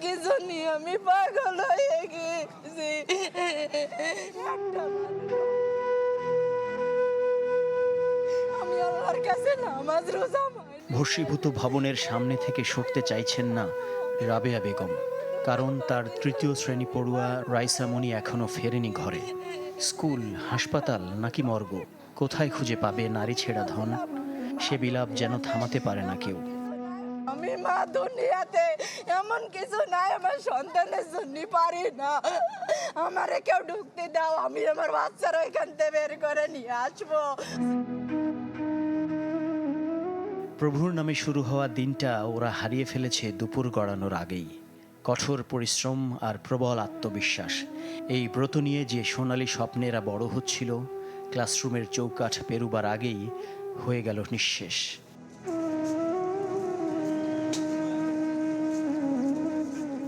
কিছু নিয়ে আমি পাগল হয়ে গেছি। আমি আল্লাহর কাছে নামাজ রোজা ভস্মীভূত ভবনের সামনে থেকে সরতে চাইছেন না রাবেয়া বেগম, কারণ তার তৃতীয় শ্রেণী পড়ুয়া রাইসা মনি এখনও ফেরেনি ঘরে। স্কুল, হাসপাতাল নাকি মর্গ, কোথায় খুঁজে পাবে নারী ছেঁড়া ধন? সে বিলাপ যেন থামাতে পারে না কেউ। আমি মা দুনিয়াতে এমন কিছু নাই আমার সন্তানের জন্য পারি না। আমারে কেউ ঢুকতে দাও, আমি আমার বাচ্চারা এখান থেকে বের করে নিয়ে আসবো। প্রভুর নামে শুরু হওয়া দিনটা ওরা হারিয়ে ফেলেছে দুপুর গড়ানোর আগেই। কঠোর পরিশ্রম আর প্রবল আত্মবিশ্বাস, এই ব্রত নিয়ে যে সোনালি স্বপ্নেরা বড় হচ্ছিল, ক্লাসরুমের চৌকাঠ পেরুবার আগেই হয়ে গেল নিঃশেষ।